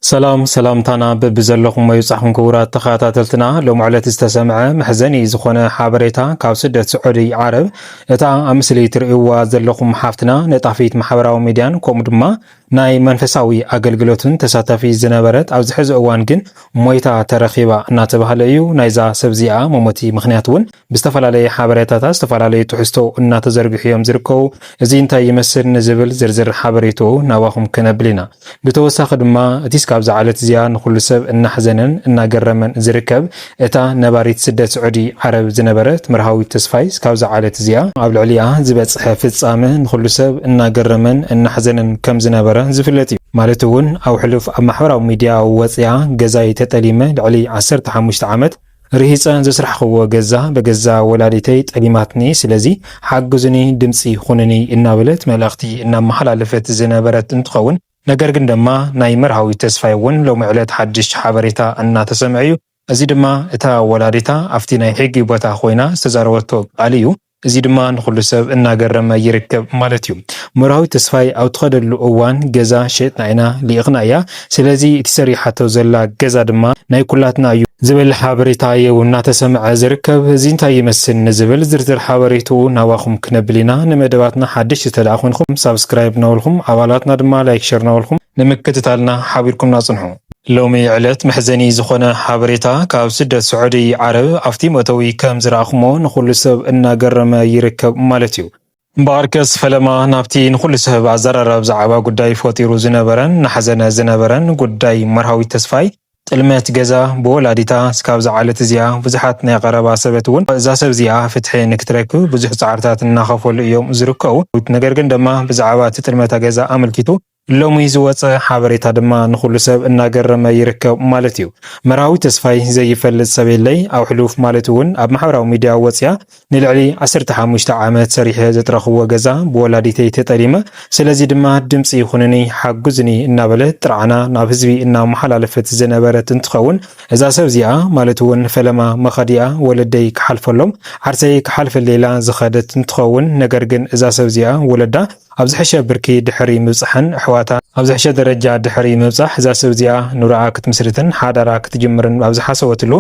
سلام تانا ببزلخم ويصحكم كورات تخاتاتلتنا لو معلت استسمع محزني زخونه حابريتا كاو سدة سعودي عرب اتا امسلي ترئيوا زلخم حافتنا نطافيت محبراو ميديان كوم دما ناي منفساوي اقلقلوتن تساتفي زنبرت او زحز اوان جن مويتا ترخيبا ناتبهال ايو نايزا سبزيعا موموتي مخنياتون بستفلالي حابريتاتا استفلالي تحستو ناتزرقحيوم زركو ازي انتا يمسر نزبل زرزر حابريتو ناواخم كنبلينا بتوساق دما كاب زعلت زيان كل سب إن حزنن إن جرمن زركب إتا نباريت سدة سعودي عرب زنبرت مرهاوي تسفايس كاب زعلت زيان قبل عليا زبط حافظ آمن كل سب إن جرمن إن حزنن كم زنبرة زفلتي مالتون أو حلف محور أو ميديا أو وصيا جزاي تتليمة علي 15 عامت رهيصان زسرح خو جزا بجزا ولادتي تقديماتني سلازي حجزني دمسي خونني إن ملاختي إن محل لفت زنبرت انتخون ነገር ግን ድማ ናይ መርሃዊ ተስፋይ እውን ሎሚ ዕለት ሓድሽ ሓበሬታ እናተሰምዐ እዩ እዚ ድማ እታ ወላዲታ ኣብቲ ናይ ሕጊ ቦታ ኮይና ዝተዛረበቶ ቃል እዩ እዚ ድማ ንኩሉ ሰብ እናገረመ ይርከብ ማለት እዩ መርሃዊ ተስፋይ ኣብ ትኸደሉ እዋን ገዛ ሸጥና ኢና ሊቕና እያ ስለዚ እቲ ሰሪሓቶ ዘላ ገዛ ድማ ናይ ኩላትና እዩ ዝብል ሓበሬታ እዩ እናተሰምዐ ዝርከብ እዚ እንታይ ይመስል ንዝብል ዝርዝር ሓበሬቱ ናዋኹም ክነብሊና ንመደባትና ሓድሽ ተዳኹንኩም ሳብስክራይብ ናውልኩም ኣባላትና ድማ ላይክ ሼር ናውልኩም ንምክትታልና ሓቢርኩም ናጽንሑ ሎሚ ዕለት መሕዘኒ ዝኾነ ሓበሬታ ካብ ስደት ስዑዲ ዓረብ ኣብቲ መእተዊ ከም ዝረኣኹሞ ንኹሉ ሰብ እናገረመ ይርከብ ማለት እዩ እምበኣርከስ ፈለማ ናብቲ ንኹሉ ሰብ ኣዘራረብ ዛዕባ ጉዳይ ፈጢሩ ዝነበረን ናሕዘነ ዝነበረን ጉዳይ መርሃዊ ተስፋይ ጥልመት ገዛ በወላዲታ ስካብ ዝዓለት እዚኣ ብዙሓት ናይ ቀረባ ሰበት እውን እዛ ሰብ እዚኣ ፍትሒ ንክትረክብ ብዙሕ ፃዕርታት እናኸፈሉ እዮም ዝርከቡ ነገር ግን ድማ ብዛዕባ እቲ ጥልመታ ገዛ ኣመልኪቱ ሎሚ ዝወፀ ሓበሬታ ድማ ንኹሉ ሰብ እናገረመ ይርከብ ማለት እዩ መርሃዊ ተስፋይ ዘይፈልጥ ሰብ የለይ ኣብ ሕሉፍ ማለት እውን ኣብ ማሕበራዊ ሚድያ ወፅያ ንልዕሊ 15 ዓመት ሰሪሐ ዘጥረኽዎ ገዛ ብወላዲተይ ተጠሊመ ስለዚ ድማ ድምፂ ይኹንኒ ሓጉዝኒ እናበለት ጥርዓና ናብ ህዝቢ እናመሓላለፈት ዝነበረት እንትኸውን እዛ ሰብ እዚኣ ማለት እውን ፈለማ መኸዲኣ ወለደይ ክሓልፈሎም ዓርሰይ ክሓልፈሌላ ዝኸደት እንትኸውን ነገር ግን እዛ ሰብ እዚኣ ወለዳ ኣብዚ ሕሸ ብርኪ ድሕሪ ምብፅሕን ኣሕዋታ ኣብዚ ሕሸ ደረጃ ድሕሪ ምብፃሕ እዛ ሰብ እዚኣ ኑርኣ ክትምስርትን ሓዳራ ክትጅምርን ኣብዚ ሓሰበትሉ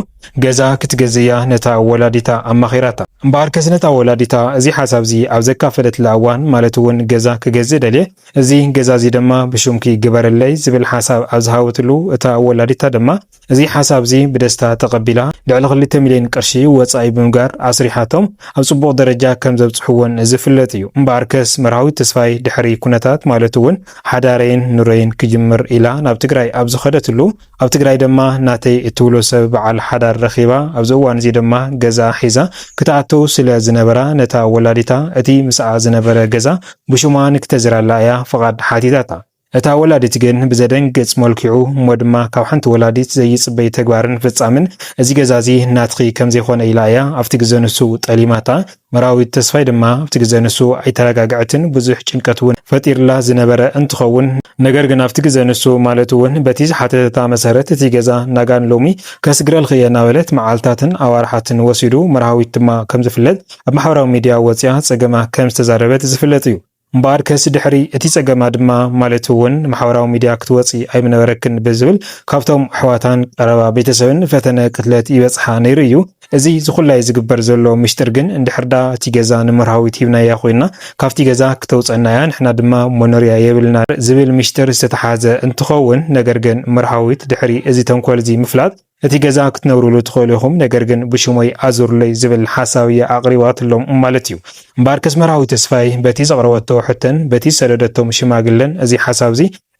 ገዛ ክትገዝያ ነታ ወላዲታ ኣማኺራታ እምበኣር ከስ ነታ ወላዲታ እዚ ሓሳብ እዚ ኣብ ዘካፈለትላ እዋን ማለት እውን ገዛ ክገዝእ ደልየ እዚ ገዛ እዚ ድማ ብሹምኪ ግበረለይ ዝብል ሓሳብ ኣብ ዝሃወትሉ እታ ወላዲታ ድማ እዚ ሓሳብ እዚ ብደስታ ተቐቢላ ልዕሊ 2 ሚልዮን ቅርሺ ወፃኢ ብምጋር ኣስሪሓቶም ኣብ ጽቡቕ ደረጃ ከም ዘብፅሕዎን ዝፍለጥ እዩ እምበኣር ከስ መርሃዊ ተስፋይ ድሕሪ ኩነታት ማለት እውን ሓዳረይን ኑረይን ክጅምር ኢላ ናብ ትግራይ ኣብ ዝኸደትሉ ኣብ ትግራይ ድማ ናተይ እትብሎ ሰብ በዓል ሓዳር ረኺባ ኣብ እዋን እዚ ድማ ገዛ ሒዛ ክትኣተው ስለ ዝነበራ ነታ ወላዲታ እቲ ምስኣ ዝነበረ ገዛ ብሹማ ንክተዝራላ እያ ፍቓድ ሓቲታታ እታ ወላዲት ግን ብዘደንገፅ መልክዑ እሞ ድማ ካብ ሓንቲ ወላዲት ዘይፅበይ ተግባርን ፍጻምን እዚ ገዛ እዚ ናትኺ ከም ዘይኮነ ኢላ እያ ኣብቲ ግዜ ንሱ ጠሊማታ መርሃዊት ተስፋይ ድማ ኣብቲ ግዜ ንሱ ኣይተረጋግዐትን ብዙሕ ጭንቀት እውን ፈጢርላ ዝነበረ እንትኸውን ነገር ግን ኣብቲ ግዜ ንሱ ማለት እውን በቲ ዝሓተታ መሰረት እቲ ገዛ ናጋን ሎሚ ከስግረልክ እየ እናበለት መዓልታትን ኣዋርሓትን ወሲዱ መርሃዊት ድማ ከም ዝፍለጥ ኣብ ማሕበራዊ ሚድያ ወፅያ ፀገማ ከም ዝተዛረበት ዝፍለጥ እዩ እምበኣር ከስ ድሕሪ እቲ ፀገማ ድማ ማለት እውን ማሕበራዊ ሚድያ ክትወፂ ኣይምነበረክን ብዝብል ካብቶም ኣሕዋታን ቀረባ ቤተሰብን ፈተነ ቅትለት ይበፅሓ ነይሩ እዩ እዚ ዝኹላይ ዝግበር ዘሎ ምሽጥር ግን እንድሕርዳ እቲ ገዛ ንመርሃዊት ሂብናያ ኮይና ካብቲ ገዛ ክተውፀናያ ንሕና ድማ መኖርያ የብልና ዝብል ምሽጥር ዝተተሓዘ እንትኸውን ነገር ግን መርሃዊት ድሕሪ እዚ ተንኮል እዚ ምፍላጥ እቲ ገዛ ክትነብሩሉ ትኽእሉ ኢኹም ነገር ግን ብሽሞይ ኣዙርለይ ዝብል ሓሳብ እያ ኣቕሪባትሎም ማለት እዩ እምበኣር ከስ መርሃዊ ተስፋይ በቲ ዘቕረበቶ ሕተን በቲ ሰደደቶም ሽማግለን እዚ ሓሳብ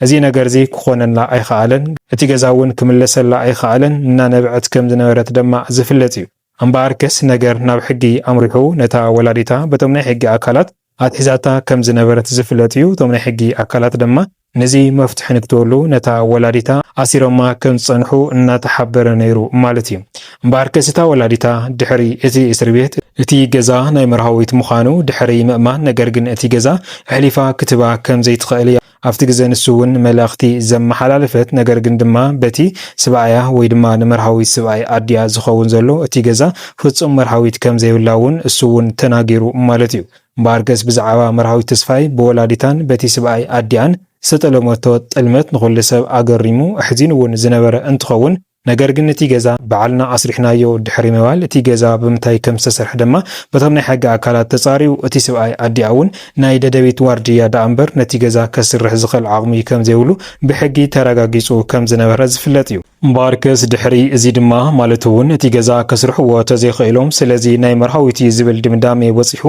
እዚ ነገር እዚ ክኾነላ ኣይከኣለን እቲ ገዛ እውን ክምለሰላ ኣይከኣለን እናነብዐት ከም ዝነበረት ድማ ዝፍለጥ እዩ እምበኣር ከስ ነገር ናብ ሕጊ ኣምሪሑ ነታ ወላዲታ በቶም ናይ ሕጊ ኣካላት ኣትሒዛታ ከም ዝነበረት ዝፍለጥ እዩ እቶም ናይ ሕጊ ኣካላት ድማ ነዚ መፍትሒ ንክትበሉ ነታ ወላዲታ ኣሲሮማ ከም ዝፀንሑ እናተሓበረ ነይሩ ማለት እዩ እምበኣር ከስ እታ ወላዲታ ድሕሪ እቲ እስር ቤት እቲ ገዛ ናይ መርሃዊት ምዃኑ ድሕሪ ምእማን ነገር ግን እቲ ገዛ ሕሊፋ ክትባ ከም ዘይትኽእል እያ ኣብቲ ግዜ ንሱ እውን መልእኽቲ ዘመሓላለፈት ነገር ግን ድማ በቲ ስብኣያ ወይ ድማ ንመርሃዊት ስብኣይ ኣድያ ዝኸውን ዘሎ እቲ ገዛ ፍጹም መርሃዊት ከም ዘይብላ እውን እሱ እውን ተናጊሩ ማለት እዩ እምበኣር ከስ ብዛዕባ መርሃዊት ተስፋይ ብወላዲታን በቲ ስብኣይ ኣድያን ዝተለመቶ ጥልመት ንኹሉ ሰብ ኣገሪሙ ኣሕዚንውን ዝነበረ እንትኸውን ነገር ግን እቲ ገዛ በዓልና ኣስሪሕናዮ ድሕሪ ምባል እቲ ገዛ ብምንታይ ከም ዝተሰርሐ ድማ በቶም ናይ ሕጊ ኣካላት ተጻሪው እቲ ሰብኣይ ኣዲኣውን ናይ ደደቤት ዋርድያ ዳ እምበር ነቲ ገዛ ከስርሕ ዝኽእል ዓቕሚ ከም ዘይብሉ ብሕጊ ተረጋጊጹ ከም ዝነበረ ዝፍለጥ እዩ። እምበኣርከስ ድሕሪ እዚ ድማ ማለት እውን እቲ ገዛ ከስርሕዎ ተዘይኽእሎም ስለዚ ናይ መርሃዊቲ ዝብል ድምዳሜ በፂሑ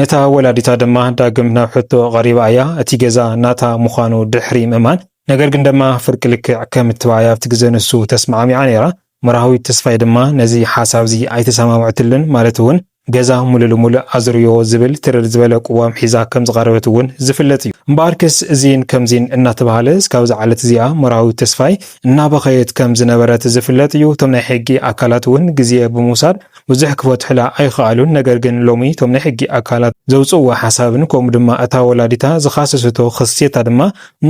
እታ ወላዲታ ድማ ዳግም ናብ ሕቶ ቀሪባ እያ እቲ ገዛ ናታ ምዃኑ ድሕሪ ምእማን ነገር ግን ድማ ፍርቂ ልክዕ ከም እትበኣያ ኣብቲ ግዜ ንሱ ተስማዕሚዓ ነይራ። መርሃዊት ተስፋይ ድማ ነዚ ሓሳብ እዚ ኣይተሰማምዕትልን ማለት እውን ገዛ ሙሉእ ሙሉእ ኣዝርዮ ዝብል ትርር ዝበለ ቁዋም ሒዛ ከም ዝቐረበት እውን ዝፍለጥ እዩ። እምበኣርክስ እዚን ከምዚን እናተባሃለ እስካብ ዝዓለት እዚኣ መርሃዊት ተስፋይ እናበኸየት ከም ዝነበረት ዝፍለጥ እዩ። እቶም ናይ ሕጊ ኣካላት እውን ግዜ ብምውሳድ ብዙሕ ክፈትሑላ ኣይከኣሉን። ነገር ግን ሎሚ እቶም ናይ ሕጊ ኣካላት ዘውፅዎ ሓሳብን ከምኡ ድማ እታ ወላዲታ ዝኻሰሰቶ ክስሴታ ድማ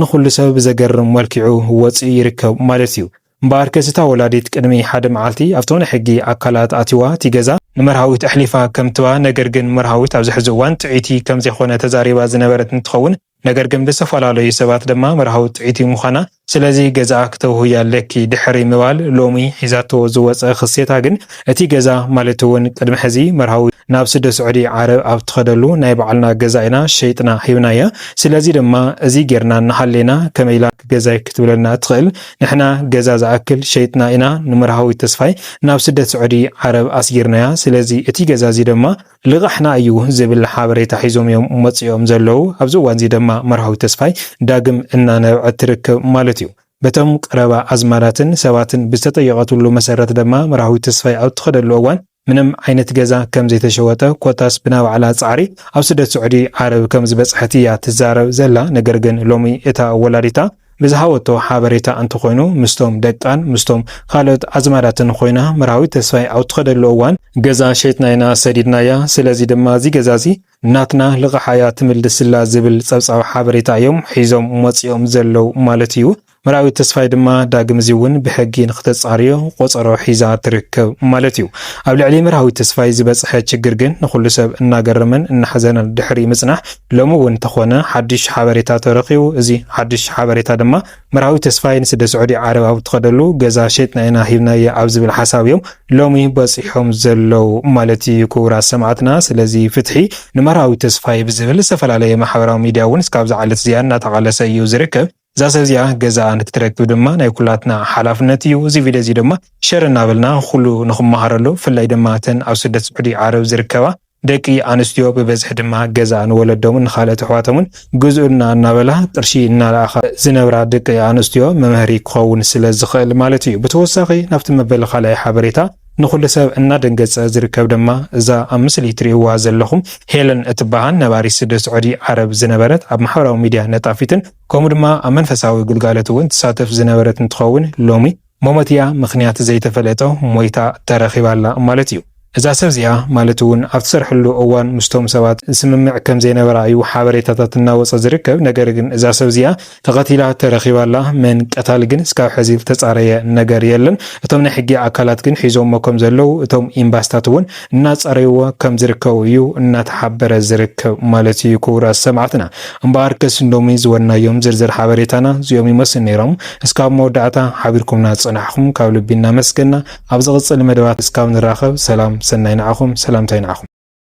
ንኹሉ ሰብ ዘገርም መልክዑ ወፂኡ ይርከብ ማለት እዩ። እምበኣርከስ እታ ወላዲት ቅድሚ ሓደ መዓልቲ ኣብቶም ናይ ሕጊ ኣካላት ኣትዋ እቲ ገዛ ንመርሃዊት ኣሕሊፋ ከም ትባ ነገር ግን መርሃዊት ኣብዚ ሕዚ እዋን ጥዒቲ ከም ዘይኮነ ተዛሪባ ዝነበረት እንትኸውን ነገር ግን ብዝተፈላለዩ ሰባት ድማ መርሃዊት ጥዒቲ ምዃና ስለዚ ገዛ ክተውህያ ኣለኪ ድሕሪ ምባል ሎሚ ሒዛቶ ዝወፀ ክሴታ ግን እቲ ገዛ ማለት እውን ቅድሚ ሕዚ መርሃዊት ናብ ስደት ስዑዲ ዓረብ ኣብ ትኸደሉ ናይ በዓልና ገዛ ኢና ሸይጥና ሂብናያ ስለዚ ድማ እዚ ጌርና እናሃሌና ከመይላ ገዛይ ክትብለና ትኽእል ንሕና ገዛ ዝኣክል ሸይጥና ኢና ንመርሃዊት ተስፋይ ናብ ስደት ስዑዲ ዓረብ ኣስጊርናያ ስለዚ እቲ ገዛ እዚ ድማ ልቕሕና እዩ ዝብል ሓበሬታ ሒዞም እዮም መፅኦም ዘለው። ኣብዚ እዋን እዚ ድማ መርሃዊት ተስፋይ ዳግም እናነብዐት ትርከብ ማለት እዩ። በቶም ቀረባ ኣዝማዳትን ሰባትን ብዝተጠየቐትሉ መሰረት ድማ መርሃዊት ተስፋይ ኣብ ትኸደሉ እዋን ምንም ዓይነት ገዛ ከም ዘይተሸወጠ ኮታስ ብናባዕላ ጻዕሪ ኣብ ስደት ስዑዲ ዓረብ ከም ዝበፅሐት እያ ትዛረብ ዘላ። ነገር ግን ሎሚ እታ ወላዲታ ብዝሃወቶ ሓበሬታ እንተኮይኑ ምስቶም ደቃን ምስቶም ካልኦት ኣዝማዳትን ኮይና መርሃዊት ተስፋይ ኣብ ትኸደሉ እዋን ገዛ ሸይጥና ኢና ሰዲድናያ ስለዚ ድማ እዚ ገዛ እዚ ናትና ልቕሓያ ትምልስላ ዝብል ፀብፃብ ሓበሬታ እዮም ሒዞም መፅኦም ዘለው ማለት እዩ። መርሃዊት ተስፋይ ድማ ዳግም እዚ እውን ብሕጊ ንክተጻርዮ ቆፀሮ ሒዛ ትርከብ ማለት እዩ። ኣብ ልዕሊ መርሃዊት ተስፋይ ዝበፅሐ ችግር ግን ንኹሉ ሰብ እናገረመን እናሕዘነን ድሕሪ ምጽናሕ ሎሚ እውን ተኾነ ሓድሽ ሓበሬታ ተረኺቡ። እዚ ሓድሽ ሓበሬታ ድማ መርሃዊት ተስፋይ ንስደት ስዑዲ ዓረብ ኣብ ትኸደሉ ገዛ ሸይጥና ኢና ሂብናዮ ኣብ ዝብል ሓሳብ እዮም ሎሚ በፂሖም ዘለው ማለት እዩ ክቡራት ሰማዕትና። ስለዚ ፍትሒ ንመርሃዊት ተስፋይ ብዝብል ዝተፈላለየ ማሕበራዊ ሚድያ እውን እስካብ ዝዓለት እዚኣ እናተቃለሰ እዩ ዝርከብ። እዛ ሰብ እዚኣ ገዛ ንክትረክብ ድማ ናይ ኩላትና ሓላፍነት እዩ። እዚ ቪድዮ እዚ ድማ ሸር እናበልና ኩሉ ንኽመሃረሉ ብፍላይ ድማ እተን ኣብ ስደት ስዑዲ ዓረብ ዝርከባ ደቂ ኣንስትዮ ብበዝሒ ድማ ገዛ ንወለዶምን ንኻልኦት ኣሕዋቶምን ግዝኡና እናበላ ቅርሺ እናለኣኻ ዝነብራ ደቂ ኣንስትዮ መምሃሪ ክኸውን ስለ ዝኽእል ማለት እዩ። ብተወሳኺ ናብቲ መበል ካልኣይ ሓበሬታ ንኹሉ ሰብ እናደንገጸ ዝርከብ ድማ እዛ ኣብ ምስሊ ትሪእዋ ዘለኹም ሄለን እትበሃል ነባሪት ስደት ስዑዲ ዓረብ ዝነበረት ኣብ ማሕበራዊ ሚድያ ነጣፊትን ከምኡ ድማ ኣብ መንፈሳዊ ግልጋሎት እውን ትሳተፍ ዝነበረት እንትኸውን ሎሚ ሞሞትያ ምክንያት ዘይተፈለጠ ሞይታ ተረኺባላ ማለት እዩ። እዛ ሰብ እዚኣ ማለት እውን ኣብ ትሰርሕሉ እዋን ምስቶም ሰባት ስምምዕ ከም ዘይነበራ እዩ ሓበሬታታት እናወፀ ዝርከብ። ነገር ግን እዛ ሰብ እዚኣ ተቐቲላ ተረኺባላ መን ቀታል ግን እስካብ ሕዚ ተጻረየ ነገር የለን። እቶም ናይ ሕጊ ኣካላት ግን ሒዞሞ ከም ዘለው እቶም ኤምባሲታት እውን እናጻረይዎ ከም ዝርከቡ እዩ እናተሓበረ ዝርከብ ማለት እዩ ክቡራት ሰማዕትና። እምበኣርከስ ሎሚ ዝወናዮም ዝርዝር ሓበሬታና እዚኦም ይመስል ነይሮም። እስካብ መወዳእታ ሓቢርኩምና ጽናሕኩም ካብ ልቢ እናመስገና ኣብ ዝቕፅል መደባት እስካብ ንራኸብ ሰላም ሰናይ ንዓኹም ሰላምታይ ንዓኹም።